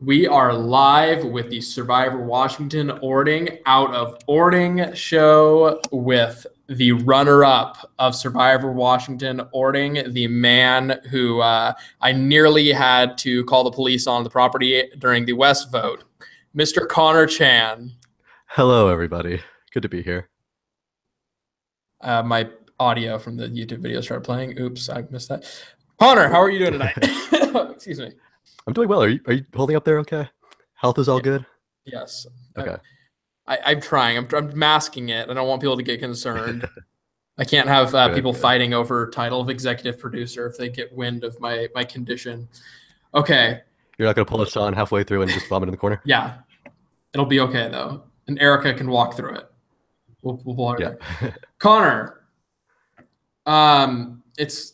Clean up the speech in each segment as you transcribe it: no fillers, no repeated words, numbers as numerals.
We are live with the Survivor Washington Orting Out of Orting show with the runner-up of Survivor Washington Orting, the man who I nearly had to call the police on the property during the West vote, Mr. Connor Chan. Hello, everybody. Good to be here. My audio from the YouTube video started playing. Oops, I missed that. Connor, how are you doing tonight? Excuse me. I'm doing well. Are you holding up there okay? Health is all Yeah, good? yes. Okay. I'm trying. I'm masking it. I don't want people to get concerned. I can't have Good, people good. fighting over title of executive producer if they get wind of my condition. Okay. You're not gonna pull a Sean halfway through and just vomit in the corner? Yeah. It'll be okay though. And Erica can walk through it. We'll pull her Yeah. there. Connor, it's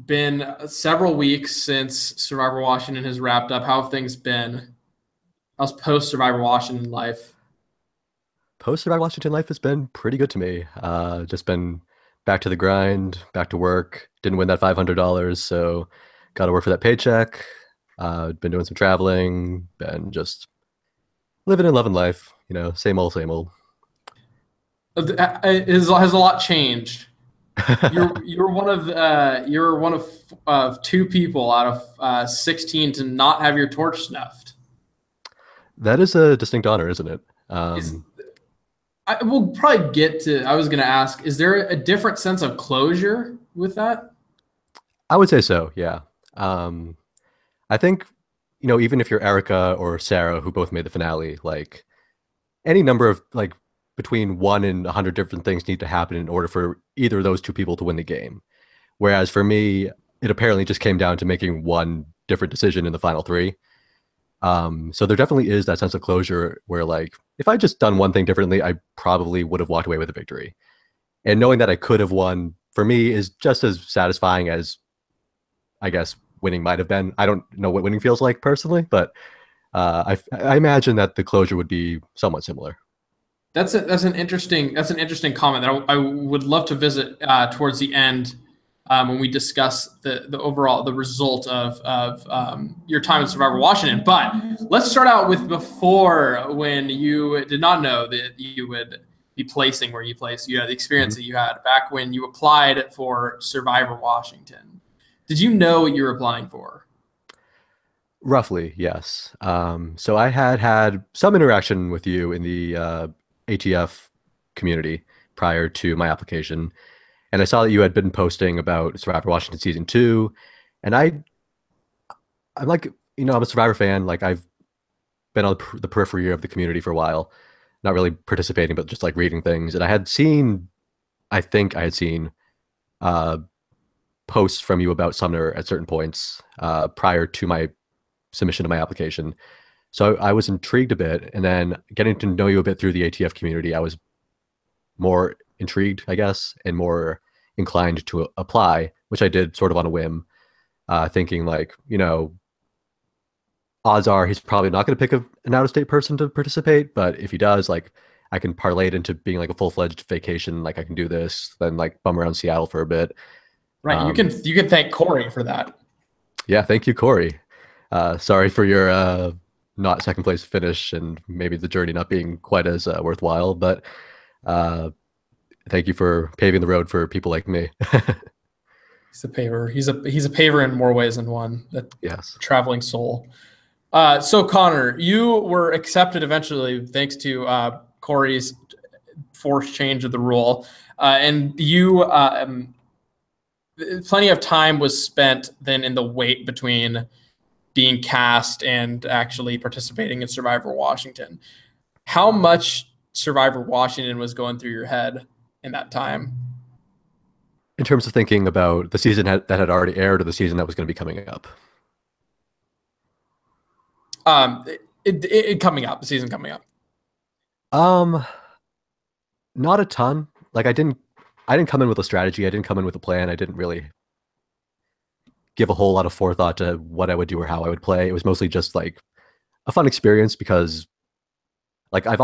been several weeks since Survivor Washington has wrapped up. How have things been? How's post Survivor Washington life? Post-Survivor Washington life has been pretty good to me. Just been back to the grind, back to work. Didn't win that $500, so got to work for that paycheck. Been doing some traveling, been just living and loving life. You know, same old, same old. Has a lot changed? You're one of two people out of 16 to not have your torch snuffed. That is a distinct honor, isn't it? Is we'll probably get to. I was going to ask: is there a different sense of closure with that? I would say so, yeah. I think, even if you're Erica or Sarah, who both made the finale, like any number of like between 1 and 100 different things need to happen in order for either of those two people to win the game. Whereas for me, it apparently just came down to making one different decision in the final three. So there definitely is that sense of closure where, like, if I just done one thing differently, I probably would have walked away with a victory. And knowing that I could have won for me is just as satisfying as, I guess, winning might have been. I don't know what winning feels like personally, but I imagine that the closure would be somewhat similar. That's an interesting comment that I would love to visit towards the end when we discuss the overall the result of your time in Survivor Washington. But let's start out with before, when you did not know that you would be placing where you placed. You had the experience Mhm. that you had back when you applied for Survivor Washington. Did you know what you were applying for? Roughly, yes. So I had some interaction with you in the ATF community prior to my application, and I saw that you had been posting about Survivor Washington season two, and I'm like, I'm a Survivor fan. Like, I've been on the periphery of the community for a while, not really participating, but just like reading things, and I think I had seen uh, posts from you about Sumner at certain points prior to my submission of my application. So I was intrigued a bit, and then getting to know you a bit through the ATF community, I was more intrigued, I guess, and more inclined to apply, which I did sort of on a whim, thinking like, odds are he's probably not going to pick an out-of-state person to participate, but if he does, like, I can parlay it into being like a full-fledged vacation. Like, I can do this, then like bum around Seattle for a bit. Right. You can Um, you can thank Corey for that. yeah, thank you, Corey. Sorry for your not second place finish and maybe the journey not being quite as worthwhile, but uh, thank you for paving the road for people like me. He's a paver. He's a paver in more ways than one. That Yes. traveling soul. So Connor, you were accepted eventually thanks to Corey's forced change of the rule, and you plenty of time was spent then in the wait between being cast and actually participating in Survivor Washington. How much Survivor Washington was going through your head in that time? In terms of thinking about the season that had already aired or the season that was going to be coming up. It coming up, the season coming up. Um, Not a ton. Like, I didn't come in with a strategy. I didn't come in with a plan. I didn't really give a whole lot of forethought to what I would do or how I would play. It was mostly just like a fun experience because, like, I've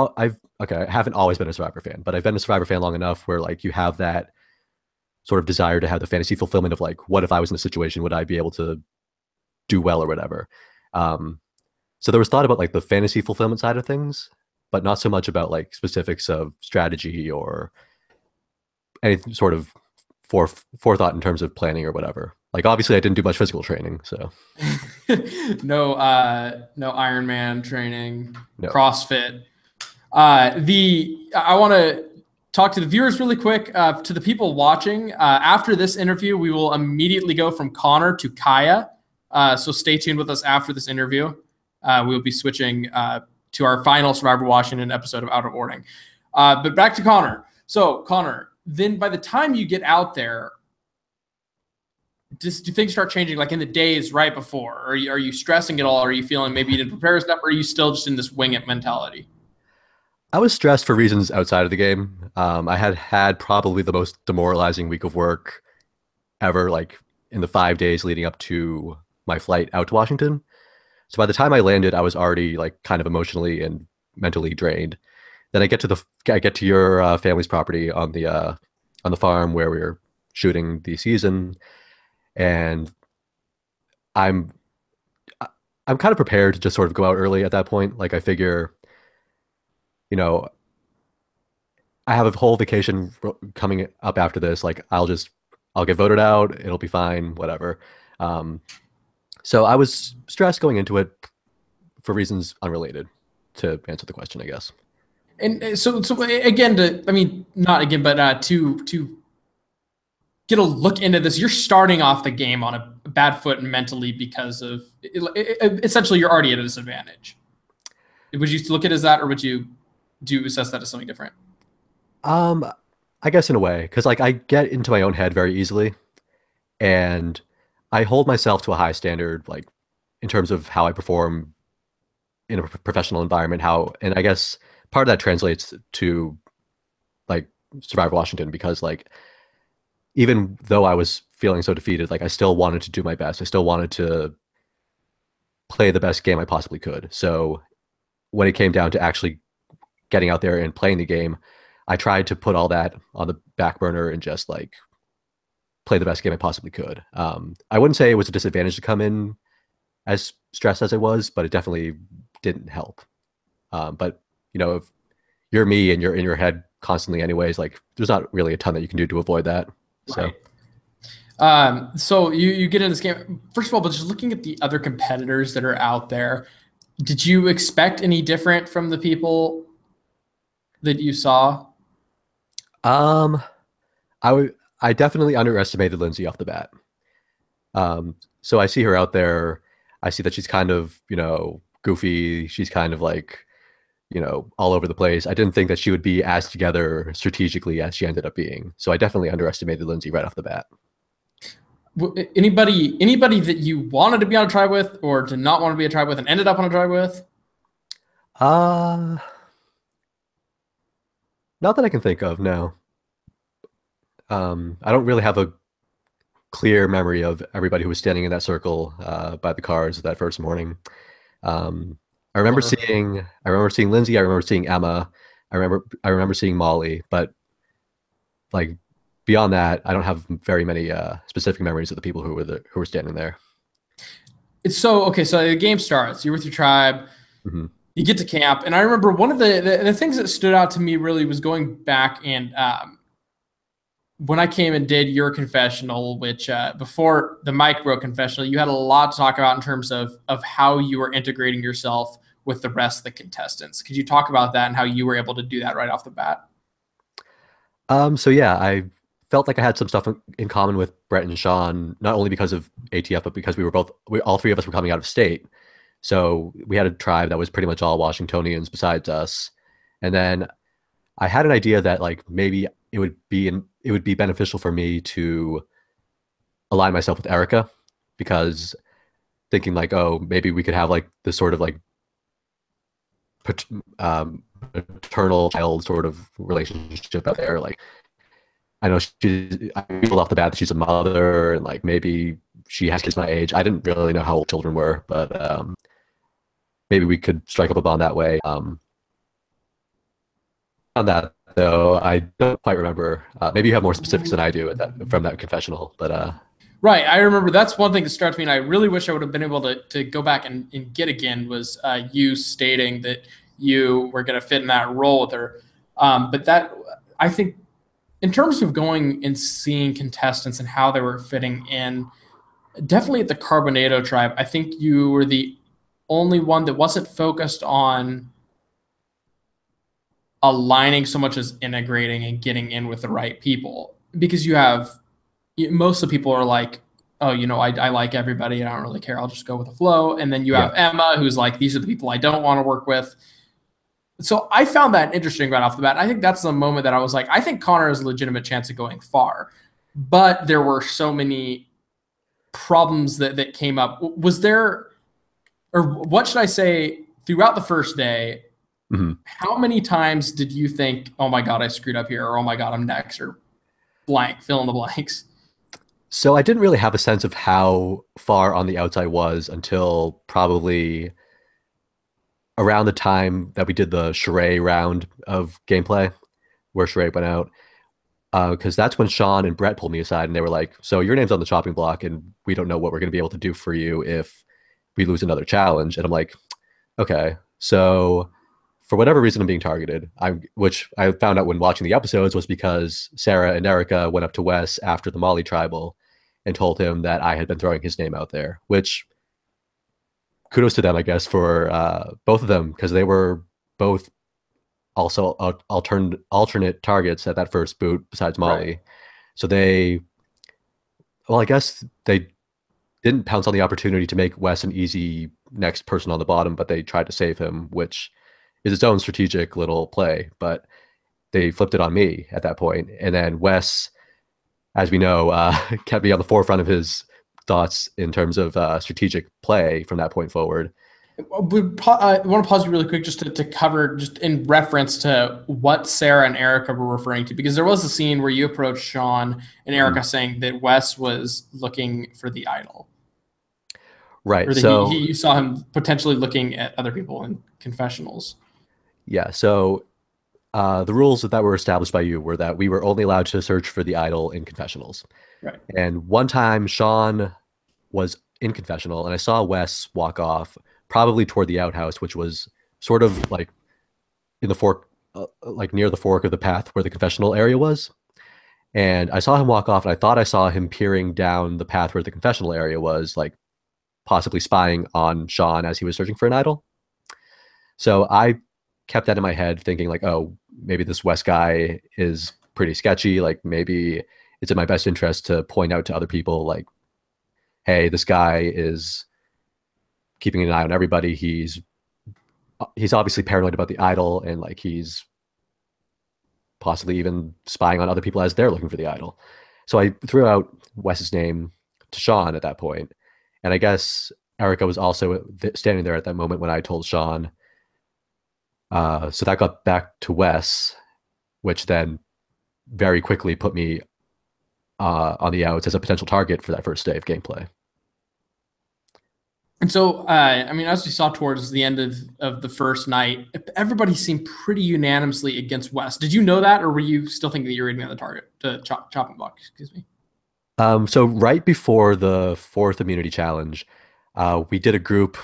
okay, I haven't always been a Survivor fan, but I've been a Survivor fan long enough where, like, you have that sort of desire to have the fantasy fulfillment of, like, what if I was in a situation, would I be able to do well or whatever. um So there was thought about like the fantasy fulfillment side of things, but not so much about like specifics of strategy or any sort of forethought in terms of planning or whatever. Like obviously I didn't do much physical training, so No Ironman training, no. CrossFit. The I want to talk to the viewers really quick. To the people watching, after this interview, we will immediately go from Connor to Kaya. So stay tuned with us after this interview. We will be switching to our final Survivor Washington episode of Out of Orting. But back to Connor. So Connor, then by the time you get out there, just do things start changing like in the days right before? Are you stressing at all? Are you feeling maybe you didn't prepare enough? Or are you still just in this wing it mentality? I was stressed for reasons outside of the game. I had had probably the most demoralizing week of work ever, like in the 5 days leading up to my flight out to Washington. So by the time I landed, I was already like kind of emotionally and mentally drained. Then I get to your family's property on the farm where we were shooting the season, and I'm I'm kind of prepared to just sort of go out early at that point. Like I figure, you know, I have a whole vacation coming up after this. Like I'll get voted out. It'll be fine. Whatever. Um, so I was stressed going into it for reasons unrelated to answer the question, I guess. And so again, I mean, not again, but to get a look into this, you're starting off the game on a bad foot mentally because of essentially you're already at a disadvantage. Would you look at it as that, or would you do you assess that as something different? Um, I guess in a way, because like I get into my own head very easily, and I hold myself to a high standard, like in terms of how I perform in a professional environment. How, and I guess part of that translates to like Survivor Washington, because like even though I was feeling so defeated, like I still wanted to do my best. I still wanted to play the best game I possibly could. So when it came down to actually getting out there and playing the game, I tried to put all that on the back burner and just like play the best game I possibly could. I wouldn't say it was a disadvantage to come in as stressed as it was, but it definitely didn't help. But you know, if you're me and you're in your head constantly, anyways, like there's not really a ton that you can do to avoid that. So. Right. So you get in this game. First of all, but just looking at the other competitors that are out there, did you expect any different from the people that you saw? Um, I definitely underestimated Lindsay off the bat. So I see her out there. I see that she's kind of, goofy. She's kind of like, all over the place. I didn't think that she would be as together strategically as she ended up being. So I definitely underestimated Lindsay right off the bat. Anybody that you wanted to be on a tribe with or did not want to be a tribe with and ended up on a tribe with? Uh, Not that I can think of, no. I don't really have a clear memory of everybody who was standing in that circle by the cars that first morning. Um, I remember seeing Lindsay. I remember seeing Emma. I remember seeing Molly. But like beyond that, I don't have very many specific memories of the people who were standing there. It's so okay. So the game starts. You're with your tribe. Hmm. You get to camp, and I remember one of the things that stood out to me really was going back and when I came and did your confessional, which before the mic broke confessional, you had a lot to talk about in terms of how you were integrating yourself with the rest of the contestants. Could you talk about that and how you were able to do that right off the bat? So yeah, I felt like I had some stuff in common with Brett and Sean, not only because of ATF, but because all three of us were coming out of state. So we had a tribe that was pretty much all Washingtonians besides us. And then I had an idea that like maybe it would be beneficial for me to align myself with Erica, because thinking like, oh, maybe we could have like this sort of like paternal child sort of relationship out there. Like I know I feel off the bat that she's a mother, and like maybe she has kids my age. I didn't really know how old children were, but maybe we could strike up a bond that way. On that though, I don't quite remember. Maybe you have more specifics than I do from that confessional, but Right. I remember that's one thing that struck me, and I really wish I would have been able to go back and get again was you stating that you were going to fit in that role with her. But that, I think, in terms of going and seeing contestants and how they were fitting in, definitely at the Carbonado tribe, I think you were the only one that wasn't focused on aligning so much as integrating and getting in with the right people. Because you have most of the people are like, oh, I like everybody. I don't really care. I'll just go with the flow. And then you Yeah. have Emma, who's like, these are the people I don't want to work with. So I found that interesting right off the bat. I think that's the moment that I was like, I think Connor has a legitimate chance of going far. But there were so many problems that came up. Was there, or what should I say, throughout the first day, Mhm. how many times did you think, oh my God, I screwed up here, or oh my God, I'm next, or blank, fill in the blanks? So I didn't really have a sense of how far on the outs I was until probably around the time that we did the charade round of gameplay, where charade went out. Because that's when Sean and Brett pulled me aside and they were like, "So your name's on the chopping block, and we don't know what we're going to be able to do for you if we lose another challenge." And I'm like, "Okay." So for whatever reason, I'm being targeted. Which I found out when watching the episodes was because Sarah and Erica went up to Wes after the Molly tribal and told him that I had been throwing his name out there. Which kudos to them, I guess, for both of them because they were both also alternate targets at that first boot besides Right. Molly. So well, I guess they didn't pounce on the opportunity to make Wes an easy next person on the bottom, but they tried to save him, which is its own strategic little play. But they flipped it on me at that point, and then Wes, as we know, kept me on the forefront of his thoughts in terms of strategic play from that point forward. I want to pause you really quick just to cover, just in reference to what Sarah and Erica were referring to, because there was a scene where you approached Sean and Mhm. Erica saying that Wes was looking for the idol, Right. or that So you saw him potentially looking at other people in confessionals. yeah. So the rules that were established by you were that we were only allowed to search for the idol in confessionals. Right. And one time, Sean was in confessional, and I saw Wes walk off, probably toward the outhouse, which was sort of like in the fork, like near the fork of the path where the confessional area was. And I saw him walk off, and I thought I saw him peering down the path where the confessional area was, like possibly spying on Sean as he was searching for an idol. So I kept that in my head, thinking like, oh, maybe this West guy is pretty sketchy. Like maybe it's in my best interest to point out to other people, like, hey, this guy is keeping an eye on everybody. He's obviously paranoid about the idol, and like he's possibly even spying on other people as they're looking for the idol. So I threw out Wes's name to Sean at that point, and I guess Erica was also standing there at that moment when I told Sean. So that got back to Wes, which then very quickly put me on the outs as a potential target for that first day of gameplay. And so, I mean, as we saw towards the end of the first night, everybody seemed pretty unanimously against West. Did you know that, or were you still thinking that you were going to be on the target to chopping block? Excuse me. So right before the fourth immunity challenge, we did a group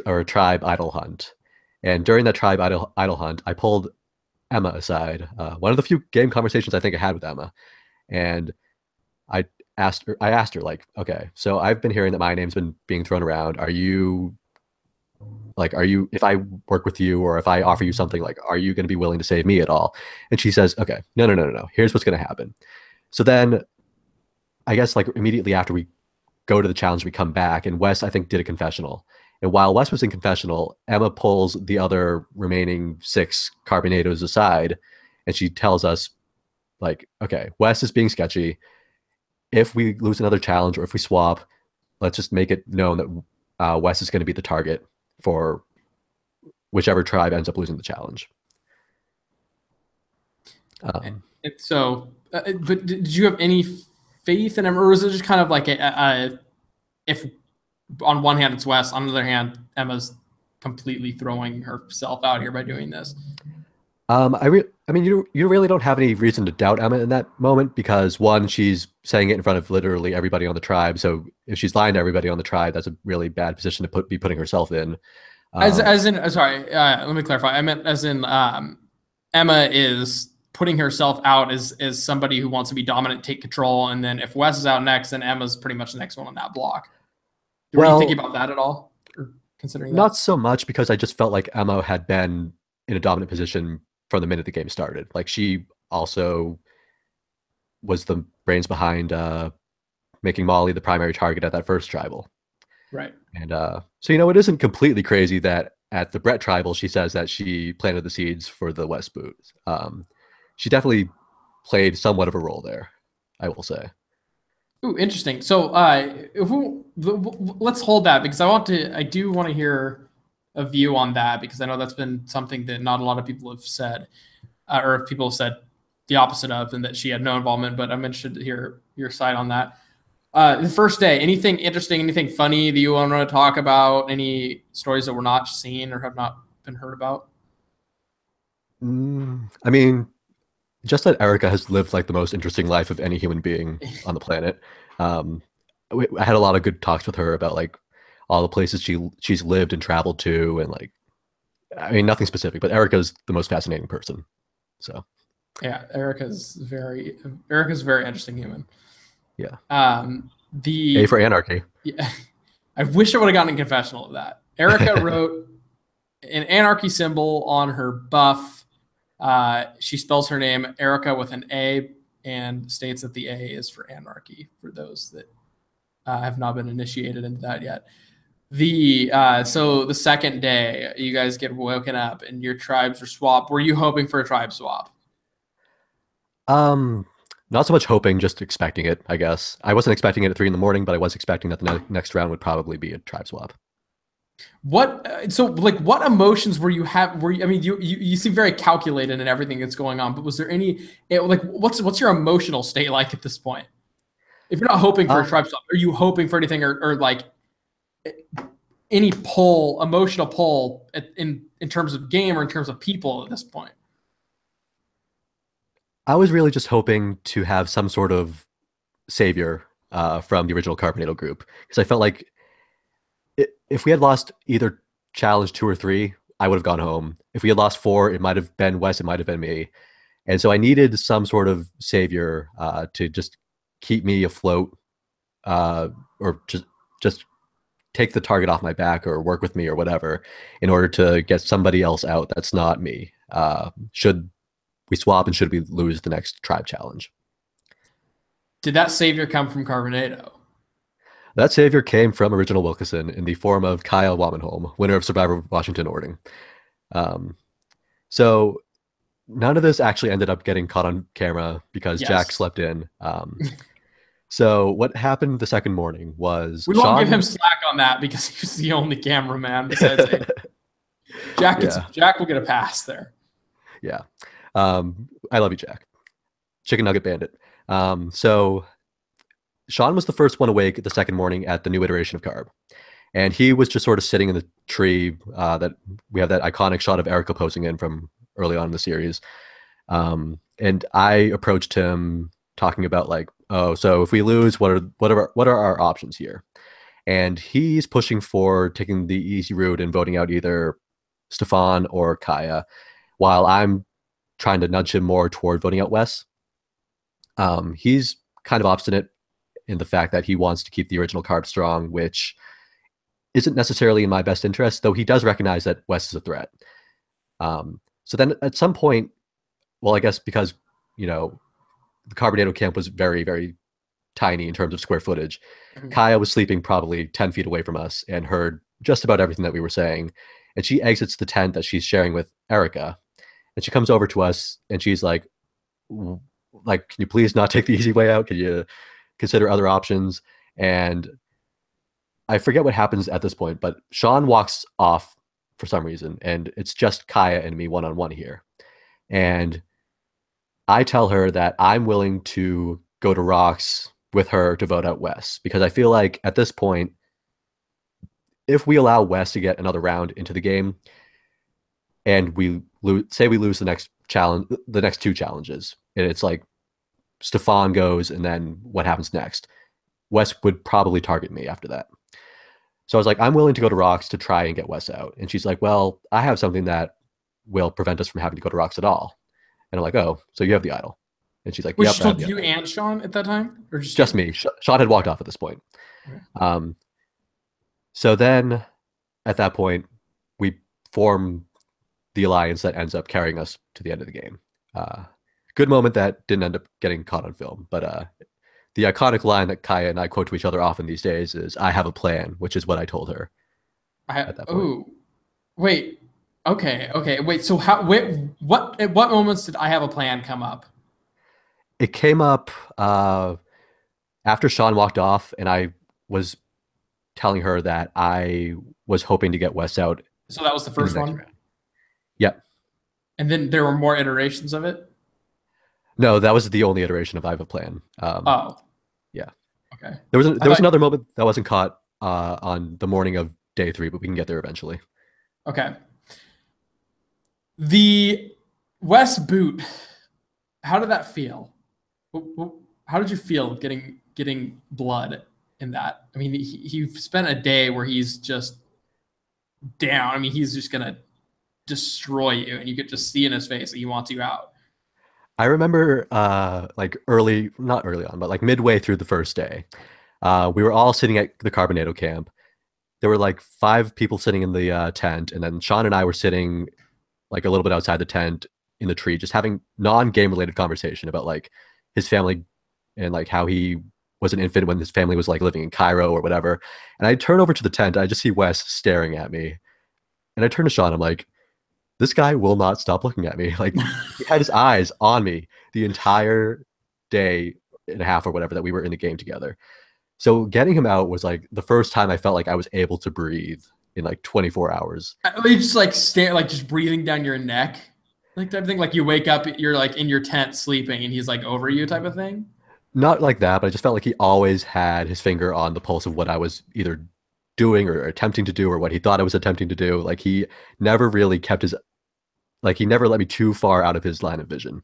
or a tribe idol hunt, and during that tribe idol hunt, I pulled Emma aside. One of the few game conversations I think I had with Emma, and I I asked her like, okay, so I've been hearing that my name's been being thrown around. Are you, if I work with you or if I offer you something, like, are you going to be willing to save me at all? And she says, okay, no. Here's what's going to happen. So then I guess like immediately after we go to the challenge, we come back, and Wes, I think, did a confessional. And while Wes was in confessional, Emma pulls the other remaining six carbonados aside, and she tells us, like, okay, Wes is being sketchy. If we lose another challenge or if we swap, let's just make it known that Wes is going to be the target for whichever tribe ends up losing the challenge. Um, And so, but did you have any faith in him, or was it just kind of like if on one hand it's West, on the other hand Emma's completely throwing herself out here by doing this? I I mean, you really don't have any reason to doubt Emma in that moment because one, she's saying it in front of literally everybody on the tribe. So if she's lying to everybody on the tribe, that's a really bad position to be putting herself in. As in, sorry, let me clarify. I meant as in Emma is putting herself out as somebody who wants to be dominant, take control, and then if Wes is out next, then Emma's pretty much the next one on that block. Were you thinking Well, about that at all, or considering that? not so much because I just felt like Emma had been in a dominant position from the minute the game started. Like she also was the brains behind making Molly the primary target at that first tribal. Right. And so, it isn't completely crazy that at the Brett tribal, she says that she planted the seeds for the West boot. She definitely played somewhat of a role there, I will say. Ooh, interesting. So, let's hold that because I do want to hear a view on that because I know that's been something that not a lot of people have said, or if people have said the opposite of, and that she had no involvement. But I'm interested to hear your side on that. The first day, anything interesting, anything funny that you want to talk about? Any stories that were not seen or have not been heard about? I mean, just that Erica has lived like the most interesting life of any human being on the planet. Um, I had a lot of good talks with her about like all the places she's lived and traveled to, and like, I mean, nothing specific, but Erica's the most fascinating person. So Yeah, Erica's a very interesting human. yeah, A The for anarchy. Yeah, I wish I would have gotten a confessional of that. Erica wrote an anarchy symbol on her buff. She spells her name Erica with an A and states that the A is for anarchy for those that have not been initiated into that yet. So the second day, you guys get woken up and your tribes are swapped. Were you hoping for a tribe swap? Um, Not so much hoping, just expecting it, I guess. I wasn't expecting it at 3 in the morning, but I was expecting that the next round would probably be a tribe swap. What emotions were you have? I mean, you seem very calculated in everything that's going on, but was there what's your emotional state like at this point? If you're not hoping for a Um, tribe swap, are you hoping for anything or like any emotional pull in terms of game or in terms of people at this point? I was really just hoping to have some sort of savior from the original Carbonado group because I felt like if we had lost either challenge 2 or 3, I would have gone home. If we had lost 4, it might have been Wes, it might have been me, and so I needed some sort of savior to just keep me afloat, uh, or just take the target off my back or work with me or whatever in order to get somebody else out that's not me. Should we swap and should we lose the next tribe challenge? Did that savior come from Carbonado? That savior came from Original Wilkeson in the form of Kyle Wamenholm, winner of Survivor Washington Orting. Um, so none of this actually ended up getting caught on camera because Jack Yes. slept in. So what happened the second morning was We won't give him Sean. slack on that because he's the only cameraman besides Abe. Yeah, Jack will get a pass there. yeah. I love you, Jack. Chicken Nugget Bandit. So Sean was the first one awake the second morning at the new iteration of Carb. And he was just sort of sitting in the tree that we have that iconic shot of Erica posing in from early on in the series. And I approached him talking about like, oh, so if we lose, what are our options here? And he's pushing for taking the easy route and voting out either Stefan or Kaya, while I'm trying to nudge him more toward voting out Wes. He's kind of obstinate in the fact that he wants to keep the original Carb strong, which isn't necessarily in my best interest, though he does recognize that Wes is a threat. So then at some point, well, I guess because, the Carbonado camp was very, very tiny in terms of square footage, Mhm. Kaya was sleeping probably 10 feet away from us and heard just about everything that we were saying. And she exits the tent that she's sharing with Erica. And she comes over to us and she's like, can you please not take the easy way out? Can you consider other options? And I forget what happens at this point, but Sean walks off for some reason, and it's just Kaya and me one on one here. And I tell her that I'm willing to go to Rocks with her to vote out Wes because I feel like at this point, if we allow Wes to get another round into the game and say we lose the next challenge, the next two challenges, and it's like Stefan goes, and then what happens next? Wes would probably target me after that. So I was like, I'm willing to go to Rocks to try and get Wes out. And she's like, well, I have something that will prevent us from having to go to Rocks at all. And I'm like, oh, so you have the idol. And she's like, Which yep, she I have told the you idol. and Sean at that time, or just Just you? me. Sean had walked off at this point. Okay. Um, so then at that point, we form the alliance that ends up carrying us to the end of the game. Uh, Good moment that didn't end up getting caught on film, but the iconic line that Kaya and I quote to each other often these days is "I have a plan," which is what I told her at that point. Oh, wait. Okay, okay. Wait, so how wait, what at what moments did I have a plan come up? It came up after Sean walked off, and I was telling her that I was hoping to get Wes out So that was the in the first next one. round. Yep. And then there were more iterations of it. No, that was the only iteration of I have a plan. Oh, Yeah. okay. I There was thought another moment that wasn't caught on the morning of day three, but we can get there eventually. okay. The West boot, how did that feel? How did you feel getting blood in that? I mean, he spent a day where he's just down. I mean, he's just gonna destroy you, and you could just see in his face that he wants you out. I remember like early, not early on, but like midway through the first day, we were all sitting at the Carbonado camp. There were like five people sitting in the tent, and then Sean and I were sitting like a little bit outside the tent in the tree, just having non-game related conversation about like his family and like how he was an infant when his family was like living in Cairo or whatever. And I turn over to the tent, I just see Wes staring at me, and I turn to Sean. I'm like, this guy will not stop looking at me. Like he had his eyes on me the entire day and a half or whatever that we were in the game together. So getting him out was like the first time I felt like I was able to breathe in like 24 hours. You just like stare, like just breathing down your neck, like type of thing. Like you wake up, you're like in your tent sleeping, and he's like over you, type of thing. Not like that, but I just felt like he always had his finger on the pulse of what I was either doing or attempting to do or what he thought I was attempting to do. Like he never really kept his like he never let me too far out of his line of vision.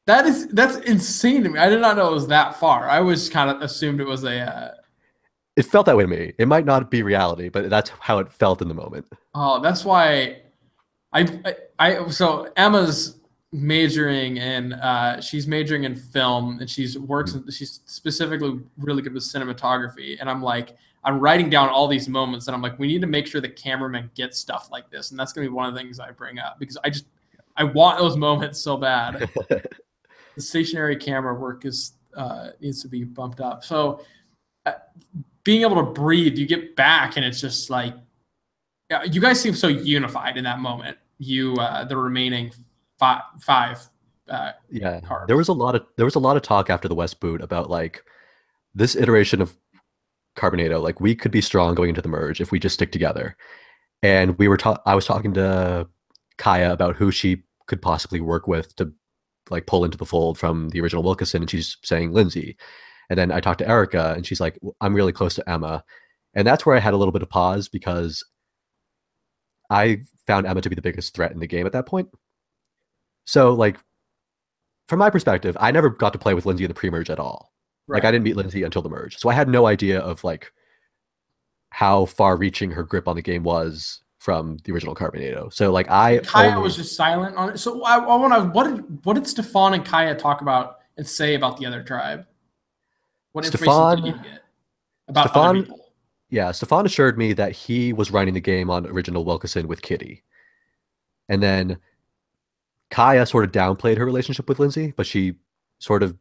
That's insane to me. I did not know it was that far. I was kind of assumed it was a. It felt that way to me. It might not be reality, but that's how it felt in the moment. Oh, that's why so Emma's majoring in she's majoring in film, and she's specifically really good with cinematography, and I'm writing down all these moments, and I'm like, we need to make sure the cameraman gets stuff like this, and that's gonna be one of the things I bring up because I want those moments so bad. The stationary camera work is needs to be bumped up. So uh, being able to breathe, you get back, and it's just like you guys seem so unified in that moment. You, the remaining five Yeah, carbs. there was a lot of talk after the West boot about like this iteration of Carbonado. Like we could be strong going into the merge if we just stick together. And I was talking to Kaya about who she could possibly work with to like pull into the fold from the original Wilkeson, and she's saying Lindsay. And then I talked to Erica, and she's like, I'm really close to Emma. And that's where I had a little bit of pause because I found Emma to be the biggest threat in the game at that point. So, like, from my perspective, I never got to play with Lindsay in the pre-merge at all. Like, I Right. didn't meet Lindsay until the merge. So I had no idea of like how far reaching her grip on the game was from the original Carbonado. So like I And Kaya was only just silent on it. So I want to. What did Stefan and Kaya talk about and say about the other tribe? What information did you Stefan get about other Stefan people? yeah, Stefan assured me that he was running the game on original Wilkeson with Kitty. And then Kaya sort of downplayed her relationship with Lindsay, but she sort of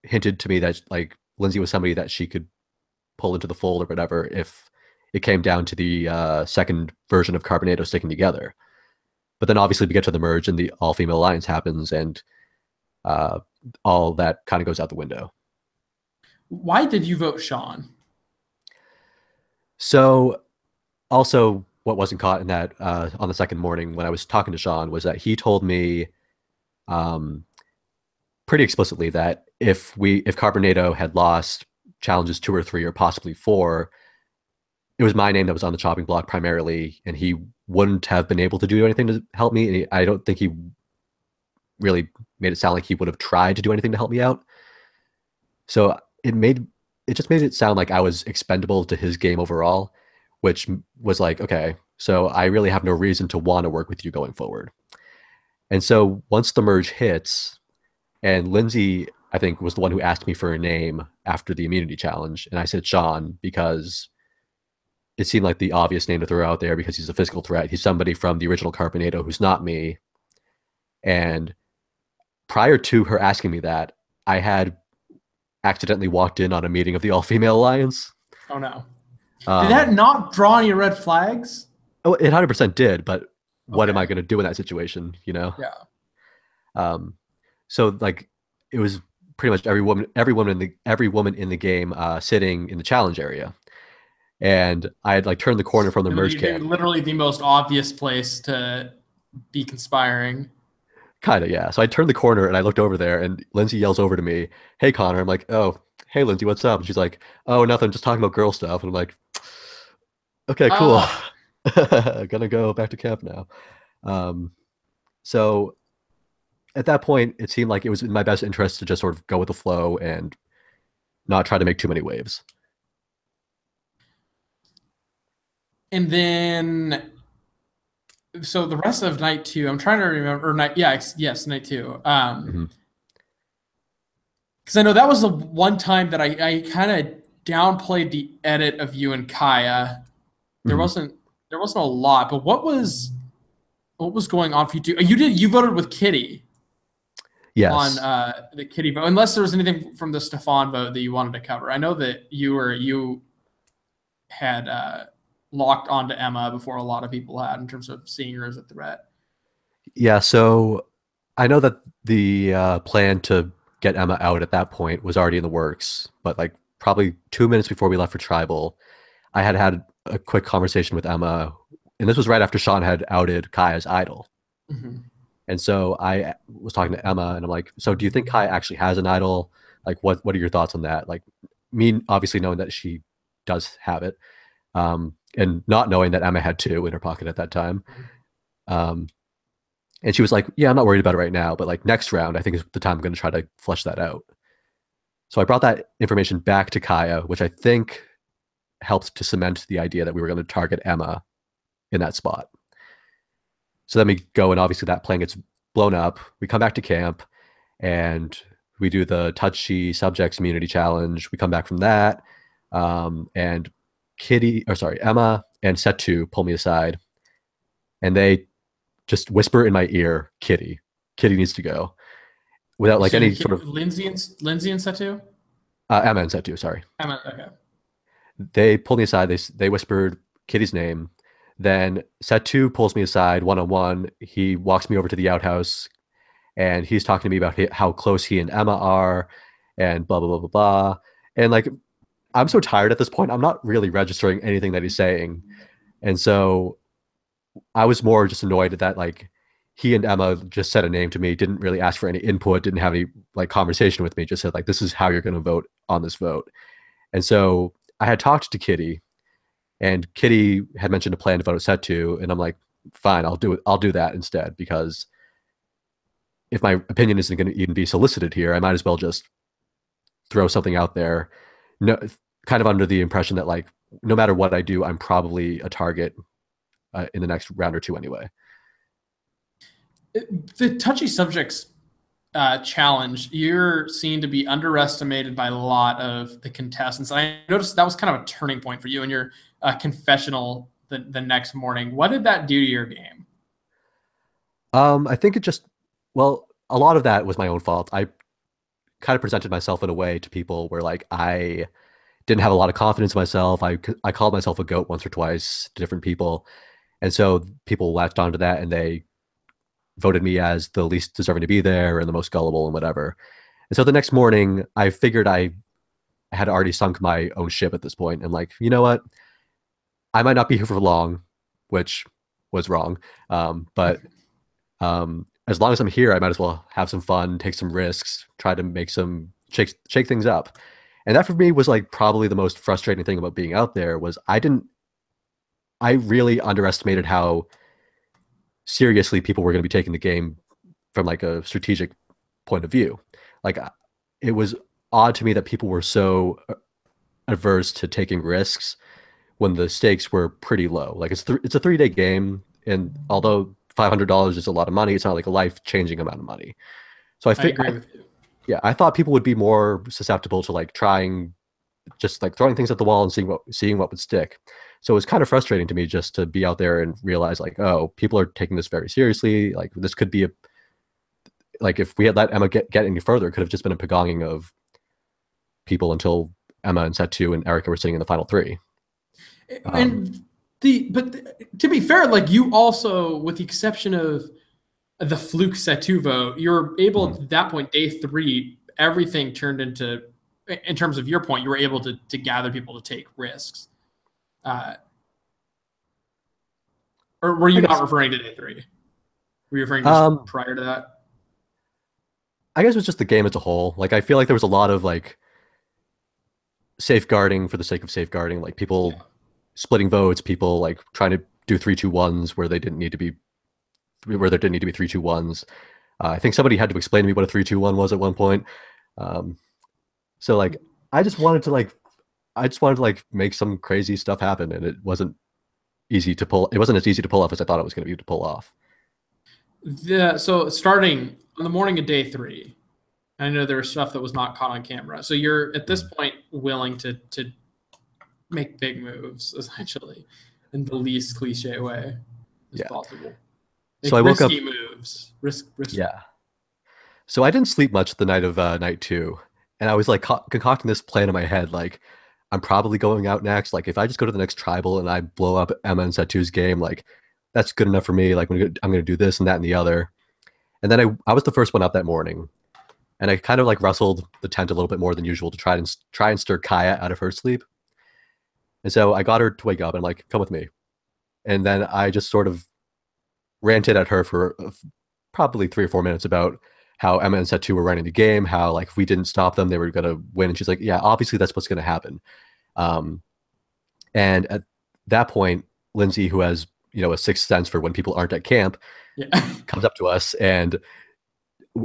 hinted to me that like Lindsay was somebody that she could pull into the fold or whatever if it came down to the second version of Carbonado sticking together. But then obviously we get to the merge and the all female alliance happens, and uh, all that kind of goes out the window. Why did you vote Sean? So also what wasn't caught in that on the second morning when I was talking to Sean was that he told me um, pretty explicitly that if Carbonado had lost challenges two or three or possibly four, it was my name that was on the chopping block primarily, and he wouldn't have been able to do anything to help me. And I don't think he really made it sound like he would have tried to do anything to help me out. So it just made it sound like I was expendable to his game overall, which was like, okay, so I really have no reason to want to work with you going forward. And so once the merge hits, and Lindsay, I think, was the one who asked me for a name after the immunity challenge, and I said Sean because it seemed like the obvious name to throw out there because he's a physical threat. He's somebody from the original Carpinado who's not me. And prior to her asking me that, I had accidentally walked in on a meeting of the All Female Alliance. Oh no! Did that not draw any red flags? Oh, it 100% did, but what am Okay. I going to do in that situation? You know? Yeah. So like, it was pretty much every woman in the game sitting in the challenge area, and I had like turned the corner from the merge camp. Literally the most obvious place to be conspiring. Kind of, yeah. So I turned the corner and I looked over there, and Lindsay yells over to me, "Hey, Connor." I'm like, "Oh, hey, Lindsay, what's up?" And she's like, "Oh, nothing, just talking about girl stuff." And I'm like, "Okay, cool. Uh, Gonna go back to camp now." Um, so at that point, it seemed like it was in my best interest to just sort of go with the flow and not try to make too many waves. and then, so the rest of night two, I'm trying to remember. Or night, yeah, yes, night two. Mm-hmm. Because I know that was the one time that I kind of downplayed the edit of you and Kaya. There Mm-hmm. wasn't there wasn't a lot, but what was going on for you two? You voted with Kitty on Yes. the Kitty vote, unless there was anything from the Stefan vote that you wanted to cover. I know that you had locked onto Emma before a lot of people had in terms of seeing her as a threat. Yeah. So I know that the plan to get Emma out at that point was already in the works, but like probably 2 minutes before we left for tribal, I had had a quick conversation with Emma, and this was right after Sean had outed Kai as idol. Mm-hmm. And so I was talking to Emma, and I'm like, "So do you think Kai actually has an idol? Like, what are your thoughts on that?" Like, me obviously knowing that she does have it, and not knowing that Emma had two in her pocket at that time. Um, and she was like, "Yeah, I'm not worried about it right now, but like next round, I think is the time I'm going to try to flesh that out." So I brought that information back to Kaya, which I think helped to cement the idea that we were going to target Emma in that spot. So then we go, and obviously that plan gets blown up. We come back to camp, and we do the touchy subjects immunity challenge. We come back from that, and Emma and Setu pull me aside, and they just whisper in my ear, "Kitty, Kitty needs to go," without like So any sort of Lindsay and Satu? Emma and Setu. Sorry, Okay. they pulled me aside. They whispered Kitty's name. Then Setu pulls me aside one on one. He walks me over to the outhouse, and he's talking to me about how close he and Emma are, and blah blah blah blah blah. And like, I'm so tired at this point. I'm not really registering anything that he's saying, and so I was more just annoyed that like he and Emma just said a name to me, didn't really ask for any input, didn't have any like conversation with me, just said like, "This is how you're going to vote on this vote." And so I had talked to Kitty, and Kitty had mentioned a plan to vote a set to, and I'm like, "Fine, I'll do it. I'll do that instead, because if my opinion isn't going to even be solicited here, I might as well just throw something out there." No, kind of under the impression that like no matter what I do, I'm probably a target in the next round or two anyway. The touchy subjects challenge, you're seen to be underestimated by a lot of the contestants. I noticed that was kind of a turning point for you in your confessional the next morning. What did that do to your game? I think it just, well, a lot of that was my own fault. I kind of presented myself in a way to people where like I didn't have a lot of confidence in myself. I called myself a goat once or twice to different people, and so people latched onto that, and they voted me as the least deserving to be there and the most gullible and whatever. And so the next morning, I figured I had already sunk my own ship at this point, and like, you know what? I might not be here for long, which was wrong. But as long as I'm here, I might as well have some fun, take some risks, try to make some shake things up. And that for me was like probably the most frustrating thing about being out there was I really underestimated how seriously people were going to be taking the game from like a strategic point of view. Like it was odd to me that people were so averse to taking risks when the stakes were pretty low. Like it's a 3-day game, and although $500 is a lot of money, it's not like a life changing amount of money. So I agree with you. yeah, I thought people would be more susceptible to like trying, just like throwing things at the wall and seeing what would stick. So it was kind of frustrating to me just to be out there and realize like, oh, people are taking this very seriously. Like this could be a like if we had let Emma get any further, it could have just been a pagonging of people until Emma in set two and Erica were sitting in the final three. And to be fair, like you also, with the exception of the fluke set two vote, you're able Mhm. at that point, day three, everything turned into, in terms of your point, you were able to gather people to take risks. Or were I you not guess. referring to day three? Were you referring just Um, prior to that? I guess it was just the game as a whole. Like I feel like there was a lot of like safeguarding for the sake of safeguarding, like Yeah. people splitting votes, people like trying to do 3-2-1s where they didn't need to be where there didn't need to be 3-2-1s. I think somebody had to explain to me what a 3-2-1 was at one point. Um, so like I just wanted to like make some crazy stuff happen, and it wasn't easy to pull. It wasn't as easy to pull off as I thought it was going to be to pull off. So starting on the morning of day three, I know there was stuff that was not caught on camera. So you're at this Mhm. point willing to make big moves, essentially, in the least cliche way as Yeah. possible. So Make I woke risky up. moves. Risk. Yeah. So I didn't sleep much the night of night two, and I was like concocting this plan in my head. Like, I'm probably going out next. Like, if I just go to the next tribal and I blow up Emma and Satu's game, like, that's good enough for me. Like, I'm gonna do this and that and the other. And then I was the first one up that morning, and I kind of like rustled the tent a little bit more than usual to try and stir Kaya out of her sleep. And so I got her to wake up, and I'm like, come with me. And then I just sort of ranted at her for probably 3 or 4 minutes about how Emma and Setu were running the game, how like if we didn't stop them, they were going to win. And she's like, yeah, obviously that's what's going to happen. Um, and at that point, Lindsay, who has a sixth sense for when people aren't at camp, Yeah. comes up to us, and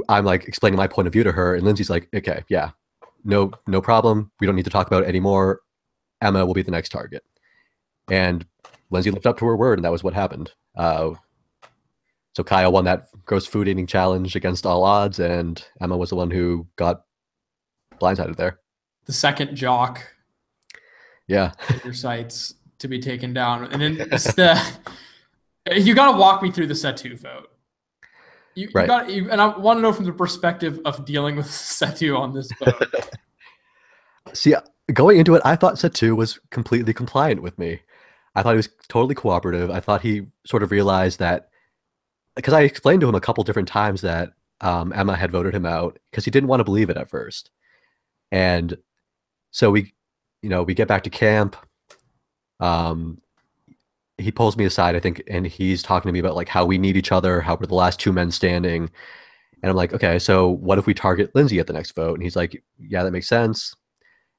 I'm like explaining my point of view to her, and Lindsay's like, okay, yeah, no problem. We don't need to talk about it anymore. Emma will be the next target. And Lindsay lived up to her word, and that was what happened. So Kyle won that gross food eating challenge against all odds, and Emma was the one who got blindsided there. The second jock Yeah. in your sights to be taken down. And then you got to walk me through the Setu vote. You Right. got and I want to know from the perspective of dealing with Setu on this vote. See, going into it, I thought Setu was completely compliant with me. I thought he was totally cooperative. I thought he sort of realized that because I explained to him a couple different times that Emma had voted him out because he didn't want to believe it at first. And so we get back to camp. Um, he pulls me aside, I think, and he's talking to me about like how we need each other, how we're the last two men standing. And I'm like, okay, so what if we target Lindsay at the next vote? And he's like, yeah, that makes sense.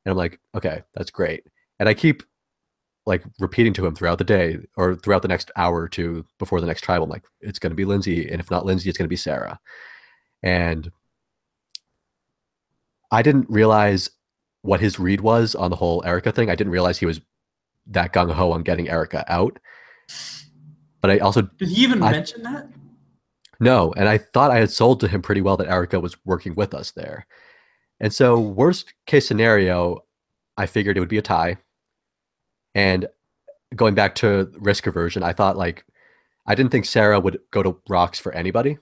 And I'm like, okay, that's great. And I keep like repeating to him throughout the day or throughout the next hour or two before the next tribal. I'm like, it's going to be Lindsay. And if not Lindsay, it's going to be Sarah. And I didn't realize what his read was on the whole Erica thing. I didn't realize he was that gung ho on getting Erica out. But I also, Did he even I mention that? no, and I thought I had sold to him pretty well that Erica was working with us there. And so, worst case scenario, I figured it would be a tie. And going back to risk aversion, I thought like I didn't think Sarah would go to rocks for anybody.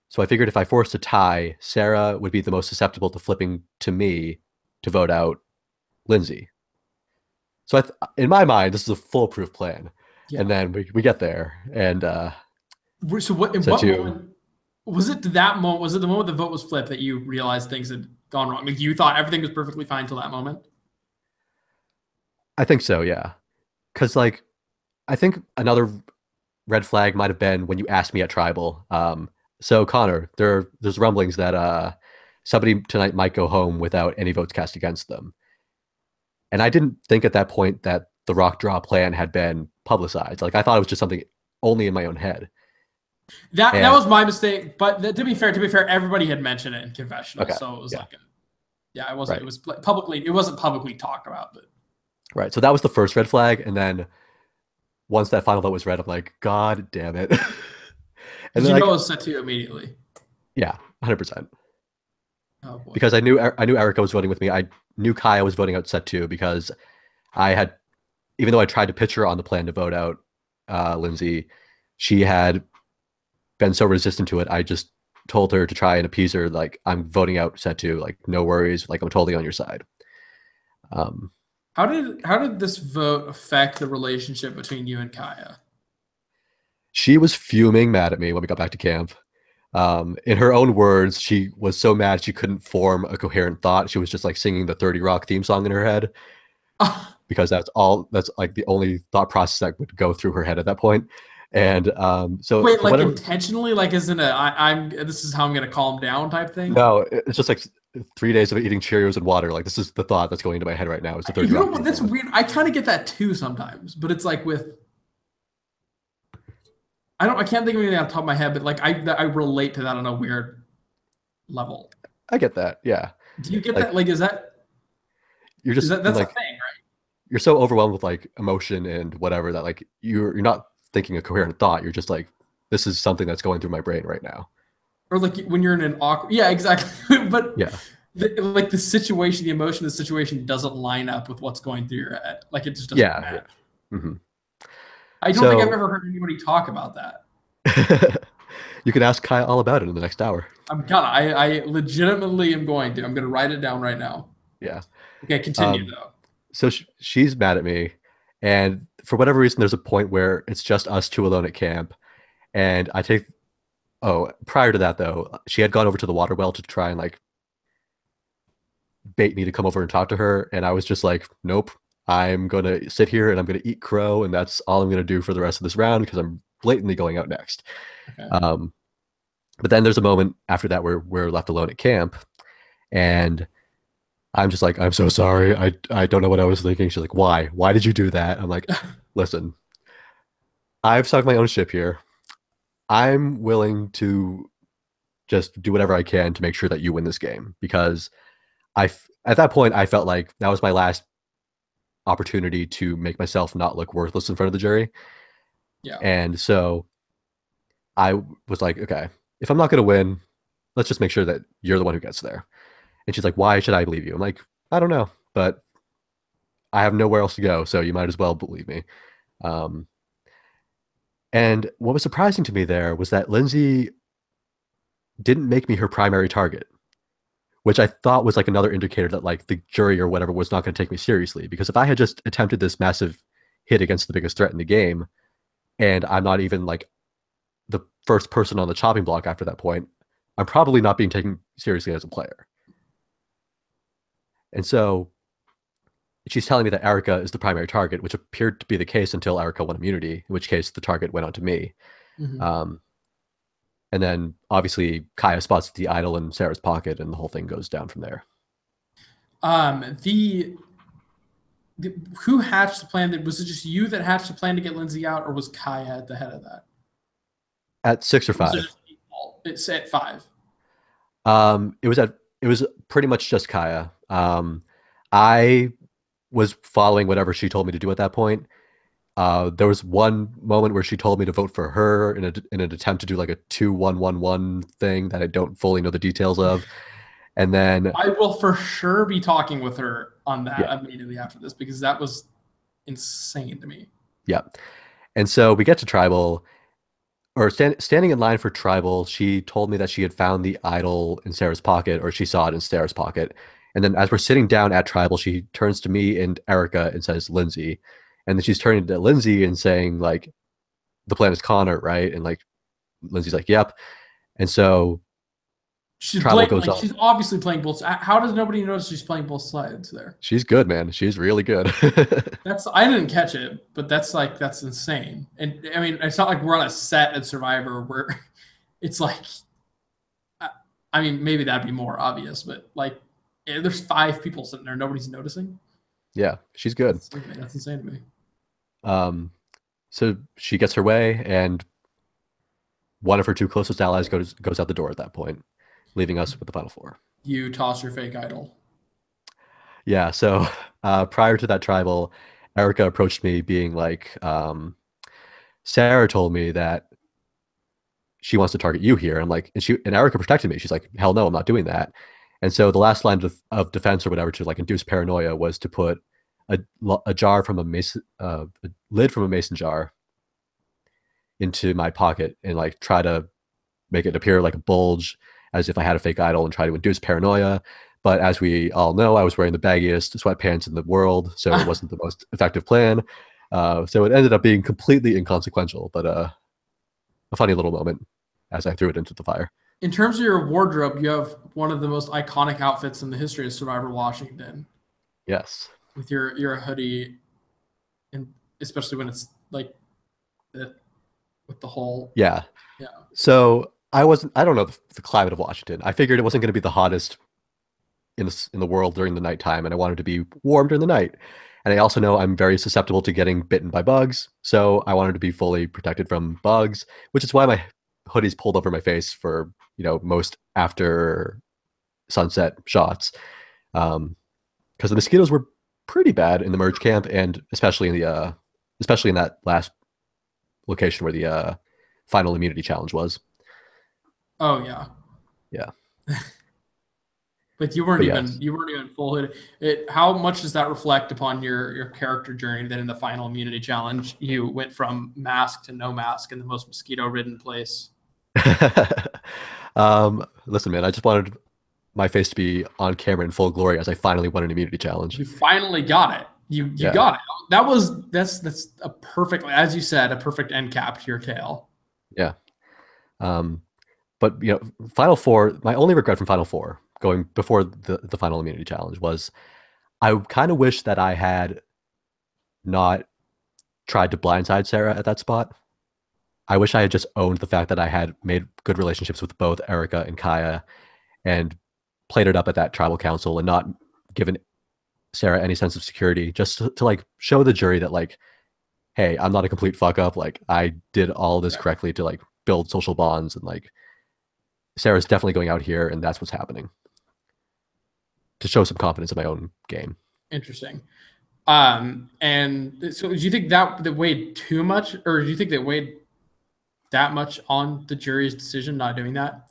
So I figured if I forced a tie, Sarah would be the most susceptible to flipping to me to vote out Lindsay. So in my mind, this is a foolproof plan. Yeah. And then we get there, and So what? In so what to moment was it? That moment was it the moment the vote was flipped that you realized things had gone wrong? Like you thought everything was perfectly fine till that moment. I think so, yeah. Because like I think another red flag might have been when you asked me at tribal. So Connor, there's rumblings that somebody tonight might go home without any votes cast against them. And I didn't think at that point that the rock draw plan had been publicized. Like I thought it was just something only in my own head. That And was my mistake. But to be fair, everybody had mentioned it in confessional, okay, so it was yeah, like, yeah, it wasn't. It right, was publicly. It wasn't publicly talked about, but right. So that was the first red flag, and then once that final vote was read, I'm like, God damn it. And did then you know it like, was set to immediately? yeah, 100%. Oh boy. Because I knew Erica was voting with me. I knew Kaya was voting out set two because I had, even though I tried to pitch her on the plan to vote out Lindsay, she had been so resistant to it. I just told her to try and appease her, like, I'm voting out set two, like, no worries, like, I'm totally on your side. Um, How did this vote affect the relationship between you and Kaya? she was fuming mad at me when we got back to camp. In her own words, she was so mad she couldn't form a coherent thought. She was just like singing the 30 Rock theme song in her head because that's like the only thought process that would go through her head at that point. And so Wait, for like whatever, intentionally, like as in a I'm this is how I'm gonna calm down type thing. no, it's just like 3 days of eating Cheerios and water. Like this is the thought that's going into my head right now. Is the 30 You know Rock what? theme That's song. weird. I kind of get that too sometimes, but it's like with I can't think of anything off the top of my head, but like I relate to that on a weird level. I get that. Yeah. Do you get Like that? Like, is that you're is just that that's a like thing, right? you're so overwhelmed with like emotion and whatever that like you're not thinking a coherent thought. You're just like, this is something that's going through my brain right now. Or like when you're in an awkward, yeah, exactly. But Yeah. like the situation, the emotion of the situation doesn't line up with what's going through your head. Like it just doesn't Yeah. Yeah. match. hmm I don't think I've So ever heard anybody talk about that. you can ask Kai all about it in the next hour. I'm gonna. I legitimately am going to. I'm gonna write it down right now. Yeah. Okay, continue Um, though. so she's mad at me. And for whatever reason, there's a point where it's just us two alone at camp. And I take, oh, prior to that, though, she had gone over to the water well to try and like bait me to come over and talk to her. And I was just like, nope, I'm going to sit here and I'm going to eat crow. And that's all I'm going to do for the rest of this round because I'm blatantly going out next. Okay. Um, but then there's a moment after that where we're left alone at camp. And I'm just like, I'm so sorry. I don't know what I was thinking. She's like, why? Why did you do that? I'm like, listen, I've sunk my own ship here. I'm willing to just do whatever I can to make sure that you win this game because at that point I felt like that was my last opportunity to make myself not look worthless in front of the jury. Yeah. And so I was like, okay, if I'm not going to win, let's just make sure that you're the one who gets there. And she's like, why should I believe you? I'm like, I don't know, but I have nowhere else to go, so you might as well believe me. Um, and what was surprising to me there was that Lindsay didn't make me her primary target, which I thought was like another indicator that like the jury or whatever was not going to take me seriously. Because if I had just attempted this massive hit against the biggest threat in the game, and I'm not even like the first person on the chopping block after that point, I'm probably not being taken seriously as a player. And so she's telling me that Erica is the primary target, which appeared to be the case until Erica won immunity, in which case the target went on to me. Mm-hmm. Um, and then obviously Kaya spots the idol in Sarah's pocket, and the whole thing goes down from there. The who hatched the plan? That was it just you that hatched the plan to get Lindsay out, or was Kaya at the head of that? At 6 or 5, It's at 5. it was pretty much just Kaya. I was following whatever she told me to do at that point. There was one moment where she told me to vote for her in an attempt to do like a 2-1-1-1 thing that I don't fully know the details of. And then I will for sure be talking with her on yeah, that immediately after this because that was insane to me. yeah. And so we get to tribal, or standing in line for tribal. She told me that she had found the idol in Sarah's pocket, or she saw it in Sarah's pocket. And then as we're sitting down at tribal, she turns to me and Erica and says, Lindsay. And then she's turning to Lindsay and saying, like, the plan is Connor, right? And like Lindsay's like, yep. And so She's tribal blatantly, goes like, on. she's obviously playing both. How does nobody notice she's playing both sides there? She's good, man. She's really good. I didn't catch it, but that's insane. And I mean, it's not like we're on a set at Survivor where it's like, I mean, maybe that'd be more obvious, but like, there's 5 people sitting there, nobody's noticing. Yeah, she's good. That's insane to me. Um, so she gets her way, and one of her two closest allies goes out the door at that point, leaving us with the final four. You toss your fake idol. Yeah, so prior to that tribal, Erica approached me being like, Sarah told me that she wants to target you here. I'm like, and Erica protected me. She's like, hell no, I'm not doing that. And so the last line of defense or whatever to like induce paranoia was to put a jar from a lid from a mason jar into my pocket and like try to make it appear like a bulge as if I had a fake idol and try to induce paranoia. But as we all know, I was wearing the baggiest sweatpants in the world, so it wasn't the most effective plan. So it ended up being completely inconsequential, but a funny little moment as I threw it into the fire. In terms of your wardrobe, you have one of the most iconic outfits in the history of Survivor Washington. Yes. With your hoodie, and especially when it's like with the whole. Yeah. Yeah. So I don't know the climate of Washington. I figured it wasn't going to be the hottest in the world during the nighttime, and I wanted to be warm during the night. And I also know I'm very susceptible to getting bitten by bugs, so I wanted to be fully protected from bugs, which is why my hoodie's pulled over my face for most after sunset shots, because the mosquitoes were pretty bad in the merge camp, and especially in that last location where the final immunity challenge was. Oh yeah. Yeah. But Yes. you weren't even full hood. How much does that reflect upon your character journey that in the final immunity challenge you went from mask to no mask in the most mosquito ridden place? Listen, man, I just wanted my face to be on camera in full glory as I finally won an immunity challenge. You finally got it. You Yeah. got it. That's a perfect, as you said, a perfect end cap to your tale. Yeah. Um, but Final Four, my only regret from Final Four going before the final immunity challenge was I kind of wish that I had not tried to blindside Sarah at that spot. I wish I had just owned the fact that I had made good relationships with both Erica and Kaya and played it up at that tribal council and not given Sarah any sense of security, just to like show the jury that like, hey, I'm not a complete fuck up. Like I did all this correctly to like build social bonds, and like Sarah's definitely going out here and that's what's happening, to show some confidence in my own game. Interesting. And so do you think that weighed too much, or do you think that weighed that much on the jury's decision not doing that?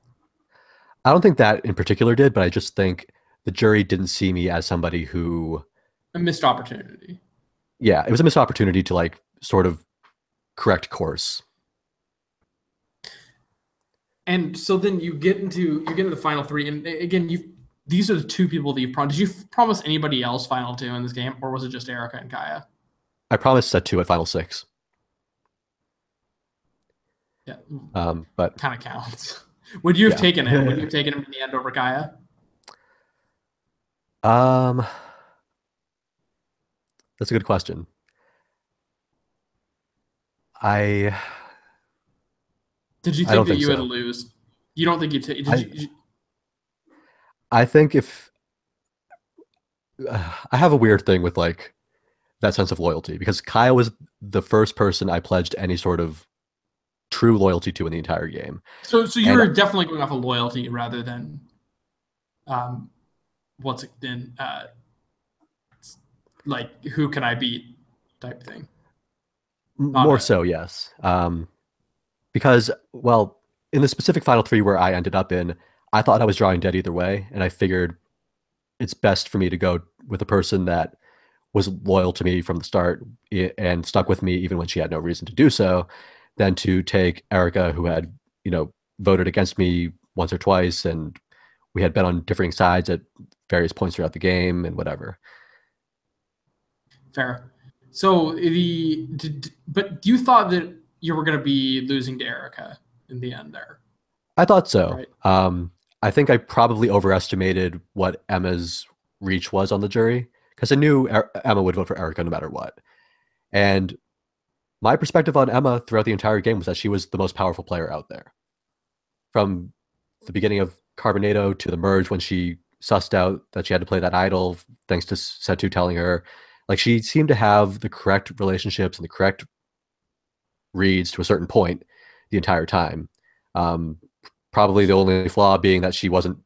I don't think that in particular did, but I just think the jury didn't see me as somebody who, A missed opportunity. yeah, it was a missed opportunity to like sort of correct course. And so then you get into the final three, and again, these are the two people that you've promised. Did you promise anybody else final two in this game, or was it just Erica and Kaya? I promised set two at final six. Yeah, but kind of counts. Would you have taken him? Would you have taken him in the end over Kaya? That's a good question. I Did you I don't think that think you would so. lose? You don't think you take? I think if I have a weird thing with like that sense of loyalty, because Kyle was the first person I pledged any sort of true loyalty to in the entire game. So you And were definitely going off of loyalty rather than what's it then like who can I beat type thing. More so, yes. Because, well, in the specific final three where I ended up in, I thought I was drawing dead either way, and I figured it's best for me to go with a person that was loyal to me from the start and stuck with me even when she had no reason to do so, than to take Erica, who had, voted against me once or twice, and we had been on differing sides at various points throughout the game and whatever. Fair. So but you thought that you were going to be losing to Erica in the end there. I thought so. Right. I think I probably overestimated what Emma's reach was on the jury, because I knew Emma would vote for Erica no matter what. And my perspective on Emma throughout the entire game was that she was the most powerful player out there. From the beginning of Carbonado to the merge, when she sussed out that she had to play that idol, thanks to Setu telling her, like she seemed to have the correct relationships and the correct reads to a certain point the entire time. Um, Probably the only flaw being that she wasn't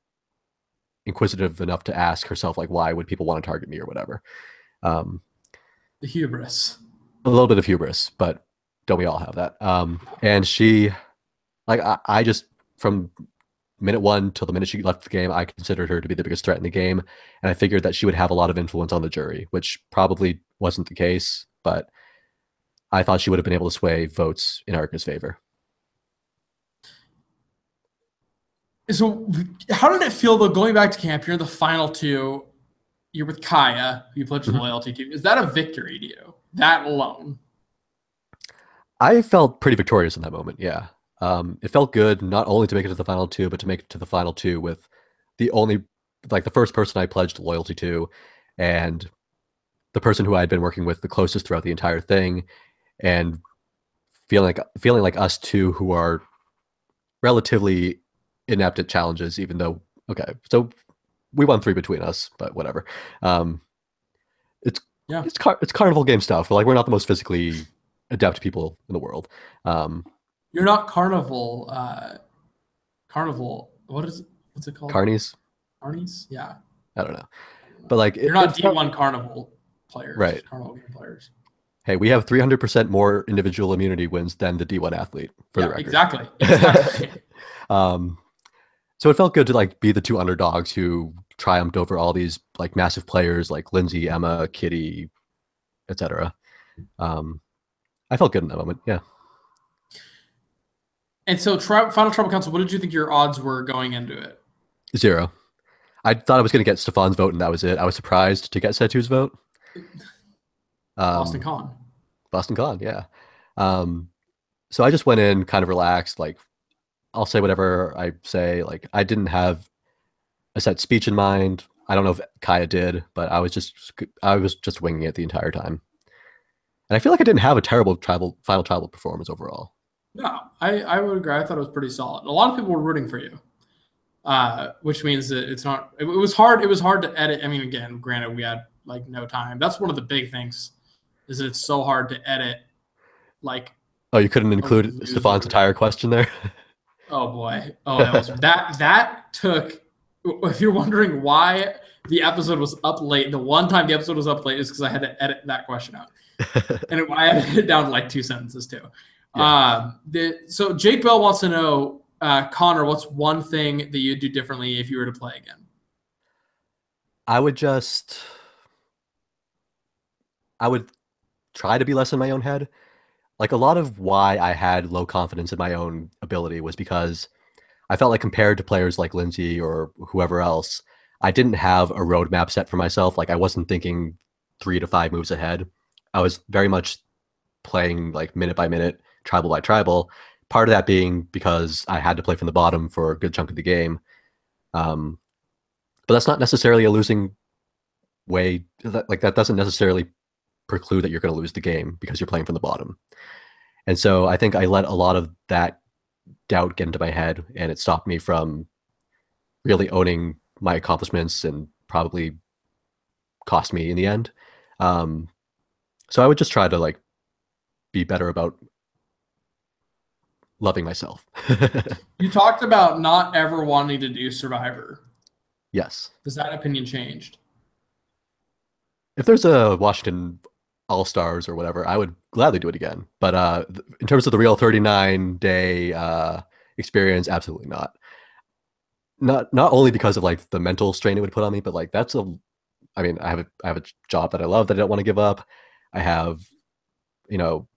inquisitive enough to ask herself like, why would people want to target me or whatever. Um, The hubris. a little bit of hubris, but don't we all have that? And she, like, I just from minute one till the minute she left the game, I considered her to be the biggest threat in the game, and I figured that she would have a lot of influence on the jury, which probably wasn't the case, but I thought she would have been able to sway votes in Arca's favor. So, how did it feel though going back to camp? You're in the final two. You're with Kaya, who you pledged Mm-hmm. loyalty to. Is that a victory to you? That alone? I felt pretty victorious in that moment. Yeah. It felt good not only to make it to the final two, but to make it to the final two with the only, like, the first person I pledged loyalty to, and the person who I had been working with the closest throughout the entire thing, and feeling like us two who are relatively inept at challenges, even though okay, so we won three between us, but whatever. Um, it's Yeah. it's carnival game stuff. Like, we're not the most physically adept people in the world. Um, You're not carnival. Carnival. What is it? What's it called? Carnies, Carnies? Yeah. I don't know, but like You're it not felt D1 carnival players. right. Carnival game players. Hey, we have 300% more individual immunity wins than the D1 athlete, for the Yeah. record. Exactly. Exactly. um, so it felt good to like be the two underdogs who triumphed over all these like massive players like Lindsay, Emma, Kitty, etc. Um, I felt good in that moment. Yeah, And so, final tribal council. What did you think your odds were going into it? 0. I thought I was going to get Stefan's vote, and that was it. I was surprised to get Setu's vote. Boston Um, Con. Boston Con, yeah. Um, so I just went in kind of relaxed. Like, I'll say whatever I say. Like, I didn't have a set speech in mind. I don't know if Kaya did, but I was just winging it the entire time. And I feel like I didn't have a terrible final tribal performance overall. No, I would agree. I thought it was pretty solid. A lot of people were rooting for you, which means that it's not. It was hard. It was hard to edit. I mean, again, granted, we had like no time. That's one of the big things, is that it's so hard to edit. Like Oh, you couldn't a include Stefan's loser. entire question there? Oh boy. Oh, that took. If you're wondering why the episode was up late, the one time the episode was up late is because I had to edit that question out, and I edited it down to like 2 sentences too. Yeah. So Jake Bell wants to know, Connor, what's one thing that you'd do differently if you were to play again? I would just I would try to be less in my own head. Like, a lot of why I had low confidence in my own ability was because I felt like, compared to players like Lindsay or whoever else, I didn't have a roadmap set for myself. Like, I wasn't thinking 3 to 5 moves ahead. I was very much playing like minute by minute, tribal by tribal. Part of that being because I had to play from the bottom for a good chunk of the game. Um, but that's not necessarily a losing way. Like, that doesn't necessarily preclude that you're going to lose the game because you're playing from the bottom. And so I think I let a lot of that doubt get into my head, and it stopped me from really owning my accomplishments, and probably cost me in the end. Um, so I would just try to like be better about loving myself. You talked about not ever wanting to do Survivor. Yes. Has that opinion changed? If there's a Washington All Stars or whatever, I would gladly do it again. But in terms of the real 39-day experience, absolutely not. Not only because of like the mental strain it would put on me, but like I mean, I have a job that I love that I don't want to give up. I have, you know,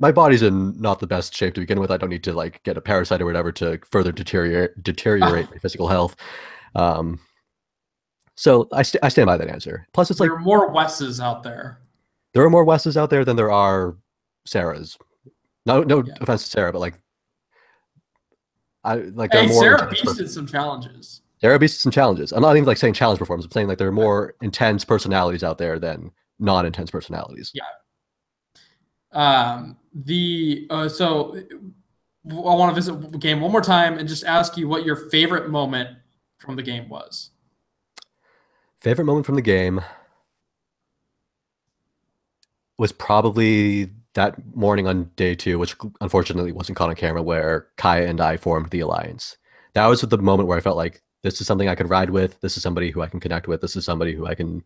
my body's in not the best shape to begin with. I don't need to like get a parasite or whatever to further deteriorate my physical health. Um, so I stand by that answer. Plus, it's There like are more Wes's out there. there are more Wes's out there than there are Sarahs. No Yeah. offense to Sarah, but like there are Hey, more Sarah intense. beasted some challenges. Sarah beats some challenges. I'm not even like saying challenge performance. I'm saying like there are more intense personalities out there than non-intense personalities. Yeah. So I want to visit the game one more time and just ask you what your favorite moment from the game was. Favorite moment from the game was probably that morning on day 2, which unfortunately wasn't caught on camera, where Kaya and I formed the alliance. That was the moment where I felt like this is something I could ride with. This is somebody who I can connect with. This is somebody who I can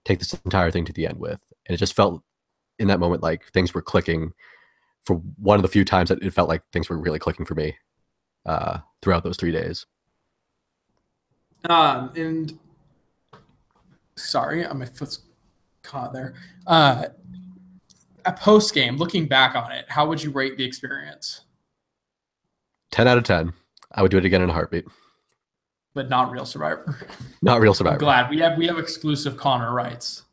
take this entire thing to the end with. And it just felt in that moment like things were clicking for one of the few times that it felt like things were really clicking for me throughout those 3 days. And sorry, my foot's caught there. A post game, looking back on it, how would you rate the experience? 10 out of 10. I would do it again in a heartbeat. But not Real Survivor. Not Real Survivor. I'm glad we have exclusive Connor rights.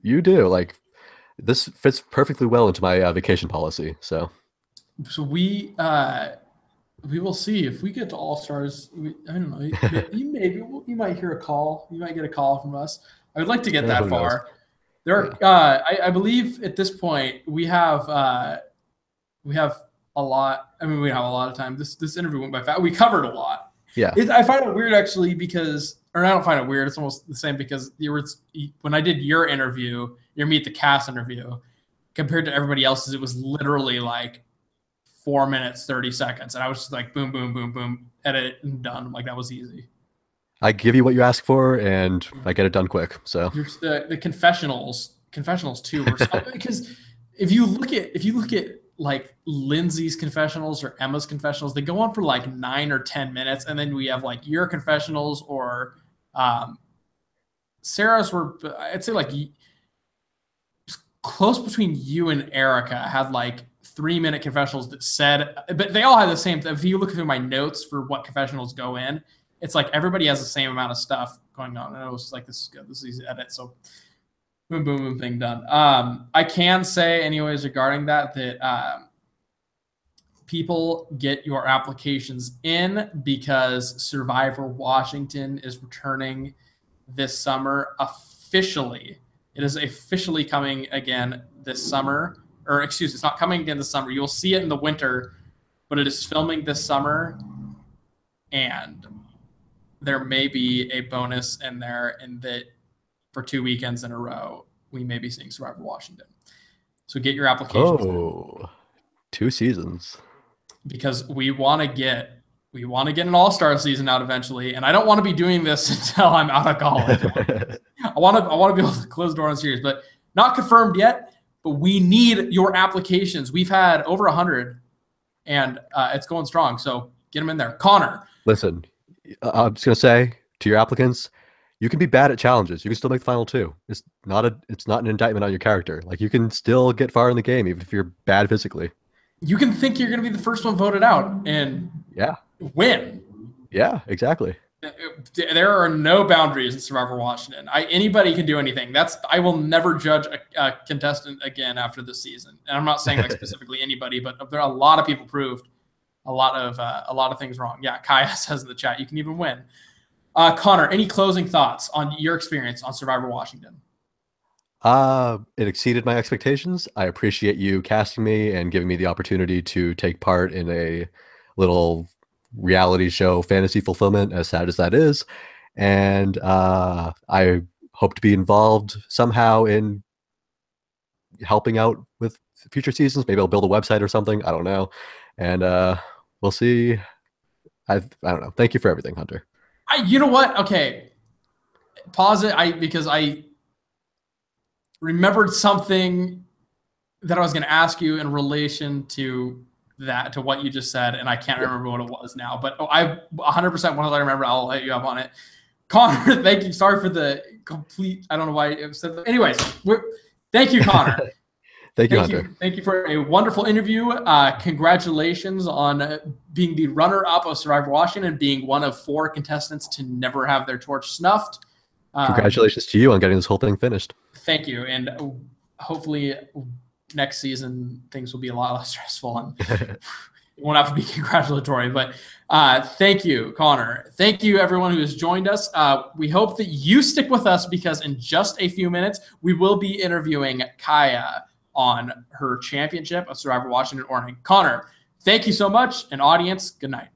You do. Like, this fits perfectly well into my vacation policy. So we will see if we get to All Stars. I don't know. You might hear a call. You might get a call from us. I would like to get that far. Knows? There are, I believe at this point we have a lot. I mean, we have a lot of time. This interview went by fast. We covered a lot. Yeah. I find it weird actually because, or I don't find it weird. It's almost the same because when I did your interview, your Meet the Cast interview, compared to everybody else's, it was literally like 4 minutes, 30 seconds. And I was just like, boom, boom, boom, boom, edit and done. Like that was easy. I give you what you ask for and I get it done quick. So the confessionals too, were because if you look at like Lindsay's confessionals or Emma's confessionals, they go on for like 9 or 10 minutes. And then we have like your confessionals or Sarah's were, I'd say like close between you and Erica had like 3-minute confessionals that said, but they all had the same. If you look through my notes for what confessionals go in, it's like everybody has the same amount of stuff going on. And it was like, this is good. This is easy to edit. So boom, boom, boom, thing done. I can say anyways regarding that people get your applications in because Survivor Washington is returning this summer officially. It is officially coming again this summer. Or excuse me, it's not coming again this summer. You'll see it in the winter, but it is filming this summer. And there may be a bonus in there in that for 2 weekends in a row, we may be seeing Survivor Washington. So get your applications in. 2 seasons. Because we want to get an all-star season out eventually, and I don't want to be doing this until I'm out of college. I want to be able to close the door on series, but not confirmed yet. But we need your applications. We've had over 100, and it's going strong. So get them in there. Connor. Listen, I'm just gonna say to your applicants, you can be bad at challenges. You can still make the final 2. It's not an indictment on your character. Like you can still get far in the game even if you're bad physically. You can think you're going to be the first one voted out and win. Yeah, exactly. There are no boundaries in Survivor Washington. Anybody can do anything. I will never judge a contestant again after this season. And I'm not saying like specifically anybody, but there are a lot of people proved a lot of things wrong. Yeah, Kaya says in the chat, you can even win. Connor, any closing thoughts on your experience on Survivor Washington? It exceeded my expectations. I appreciate you casting me and giving me the opportunity to take part in a little reality show fantasy fulfillment, as sad as that is. And I hope to be involved somehow in helping out with future seasons. Maybe I'll build a website or something. I don't know. And we'll see. I don't know. Thank you for everything, Hunter. You know what? Okay. Pause it. Because I remembered something that I was going to ask you in relation to that, to what you just said, and I can't remember what it was now. But I 100% once I remember, I'll hit you up on it. Connor, thank you. Sorry for the complete. I don't know why it said that. Anyways, thank you, Connor. Thank you, Hunter. Thank you for a wonderful interview. Congratulations on being the runner-up of Survivor Washington and being one of 4 contestants to never have their torch snuffed. Congratulations to you on getting this whole thing finished. Thank you. And hopefully next season things will be a lot less stressful and it won't have to be congratulatory. But thank you, Connor. Thank you, everyone who has joined us. We hope that you stick with us because in just a few minutes, we will be interviewing Kaya on her championship of Survivor Washington Orting. Connor, thank you so much. And audience, good night.